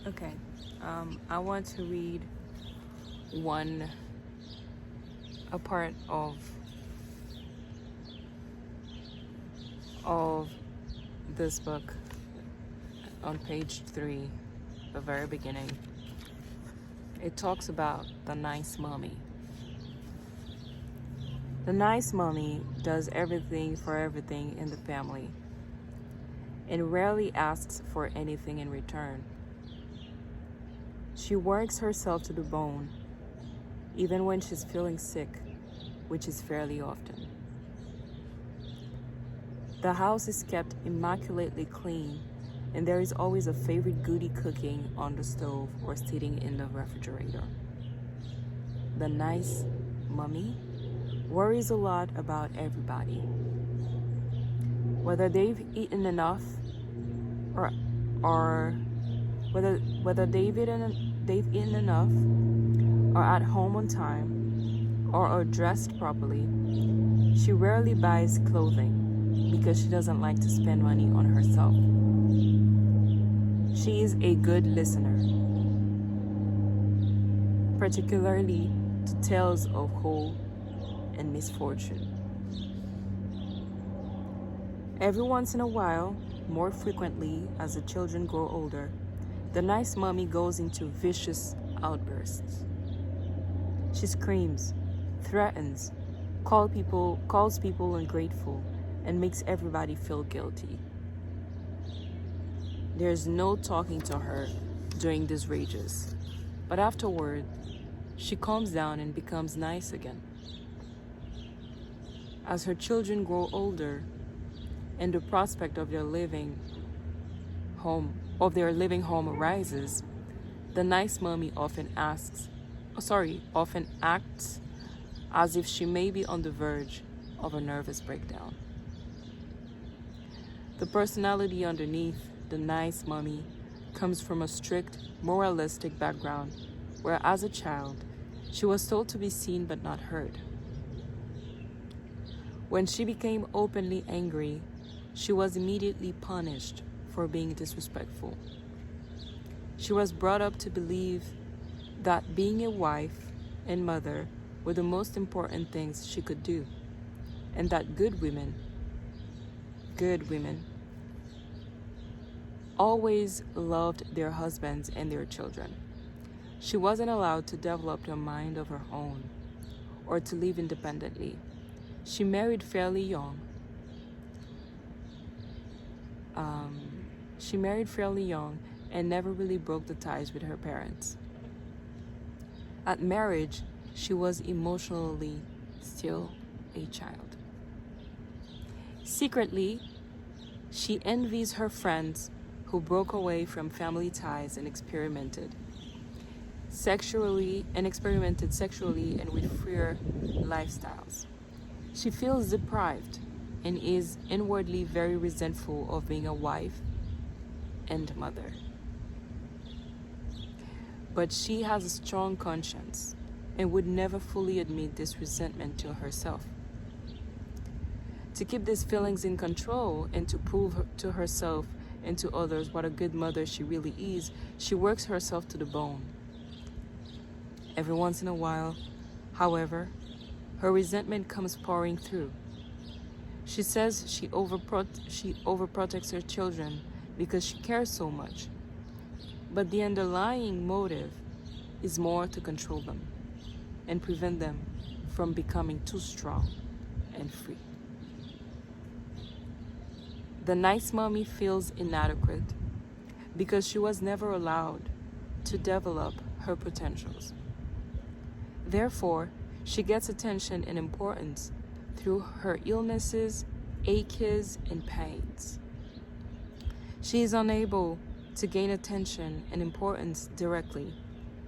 Okay, I want to read one a part of this book on page 3, the very beginning. It talks about the nice mommy. The nice mommy does everything for everything in the family and rarely asks for anything in return. She works herself to the bone, even when she's feeling sick, which is fairly often. The house is kept immaculately clean, and there is always a favorite goodie cooking on the stove or sitting in the refrigerator. The nice mommy worries a lot about everybody. Whether they've eaten enough or whether they've eaten enough, are at home on time, or are dressed properly. She rarely buys clothing because she doesn't like to spend money on herself. She is a good listener, particularly to tales of hope and misfortune. Every once in a while, more frequently as the children grow older, the nice mommy goes into vicious outbursts. She screams, threatens, calls people ungrateful, and makes everybody feel guilty. There's no talking to her during these rages, but afterward, she calms down and becomes nice again. As her children grow older, and the prospect of their living home arises, the nice mommy often acts as if she may be on the verge of a nervous breakdown. The personality underneath the nice mommy comes from a strict, moralistic background where, as a child, she was told to be seen but not heard. When she became openly angry, she was immediately punished for being disrespectful. She was brought up to believe that being a wife and mother were the most important things she could do, and that good women always loved their husbands and their children. She wasn't allowed to develop a mind of her own or to live independently. She married fairly young. And never really broke the ties with her parents. At marriage, she was emotionally still a child. Secretly, she envies her friends who broke away from family ties and experimented sexually and with freer lifestyles. She feels deprived and is inwardly very resentful of being a wife and mother. But she has a strong conscience and would never fully admit this resentment to herself. To keep these feelings in control and to prove to herself and to others what a good mother she really is, she works herself to the bone. Every once in a while, however, her resentment comes pouring through. She says she overprotects her children because she cares so much. But the underlying motive is more to control them and prevent them from becoming too strong and free. The nice mommy feels inadequate because she was never allowed to develop her potentials. Therefore, she gets attention and importance through her illnesses, aches, and pains. She is unable to gain attention and importance directly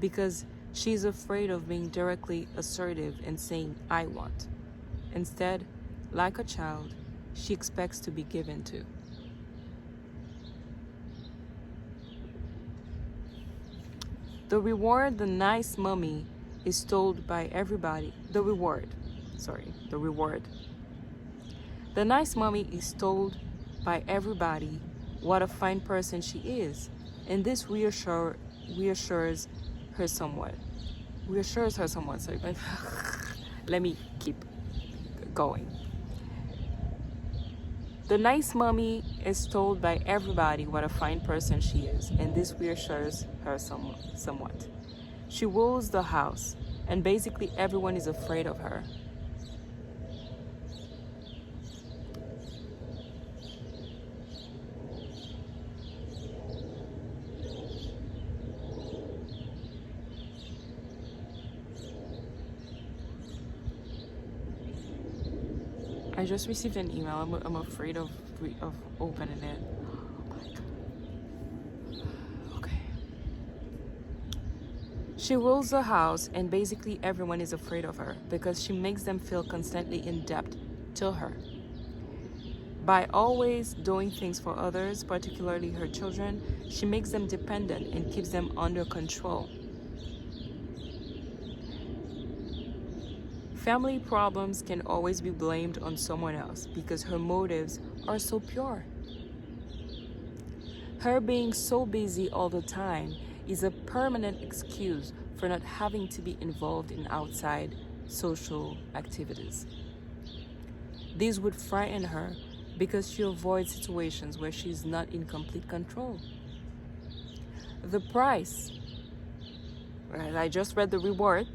because she is afraid of being directly assertive and saying, "I want." Instead, like a child, she expects to be given to. The reward the nice mommy is told by everybody. The reward. The nice mommy is told by everybody what a fine person she is, And this reassures her somewhat. Reassures her somewhat. Sorry, but let me keep going. The nice mommy is told by everybody what a fine person she is, and this reassures her somewhat. She rules the house, and basically everyone is afraid of her. I just received an email. I'm afraid of opening it. Oh my God. Okay. She rules the house, and basically everyone is afraid of her because she makes them feel constantly in debt to her. By always doing things for others, particularly her children, she makes them dependent and keeps them under control. Family problems can always be blamed on someone else because her motives are so pure. Her being so busy all the time is a permanent excuse for not having to be involved in outside social activities. These would frighten her because she avoids situations where she is not in complete control. The price, well, I just read the reward,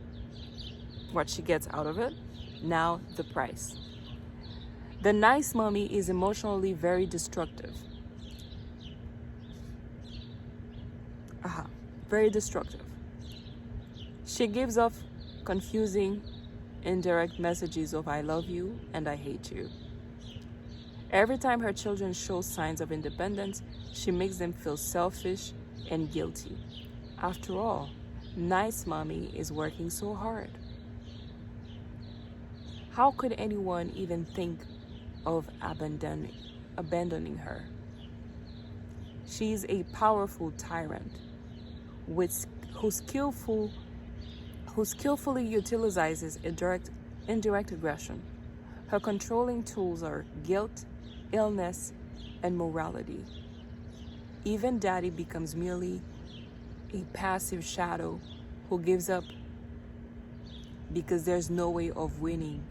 what she gets out of it. Now the price. The nice mommy is emotionally very destructive. Very destructive. She gives off confusing, indirect messages of I love you and I hate you. Every time her children show signs of independence, she makes them feel selfish and guilty. After all, nice mommy is working so hard. How could anyone even think of abandoning her? She's a powerful tyrant who skillfully utilizes indirect aggression. Her controlling tools are guilt, illness, and morality. Even daddy becomes merely a passive shadow who gives up because there's no way of winning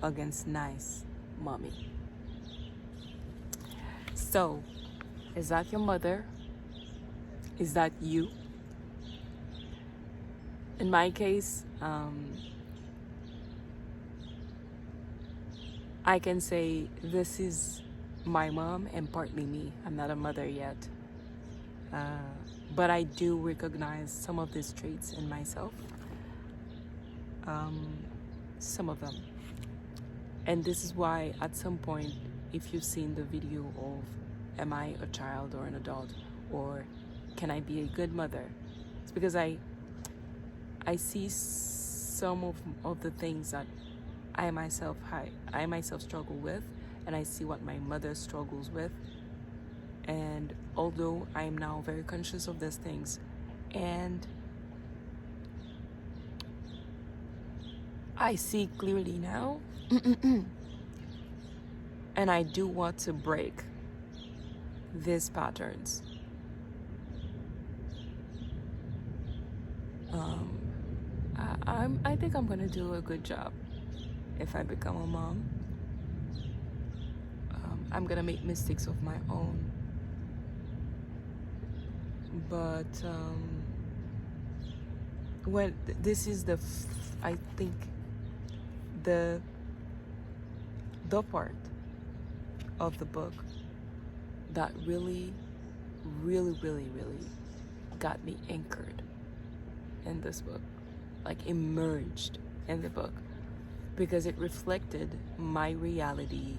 against nice mommy. So, is that your mother? Is that you? In my case, I can say this is my mom and partly me. I'm not a mother yet. But I do recognize some of these traits in myself. Some of them. And this is why at some point, if you've seen the video of am I a child or an adult, or can I be a good mother, it's because I see some of the things that I myself struggle with, and I see what my mother struggles with. And although I am now very conscious of these things, and I see clearly now, and I do want to break these patterns. I think I'm gonna do a good job if I become a mom. I'm gonna make mistakes of my own, but when this is I think the part of the book that really got me anchored in this book, like emerged in the book, because it reflected my reality,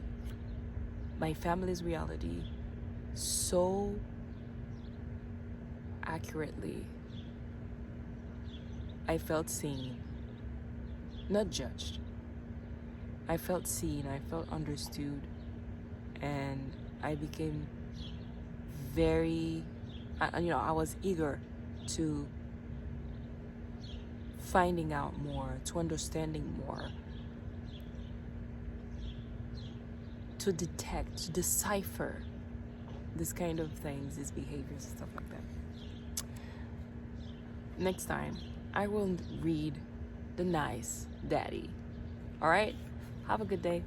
my family's reality, so accurately. I felt seen, not judged. I felt seen, I felt understood, and I became I was eager to finding out more, to understanding more, to detect, to decipher this kind of things, these behaviors and stuff like that. next time, I will read The Nice Daddy. All right? Have a good day.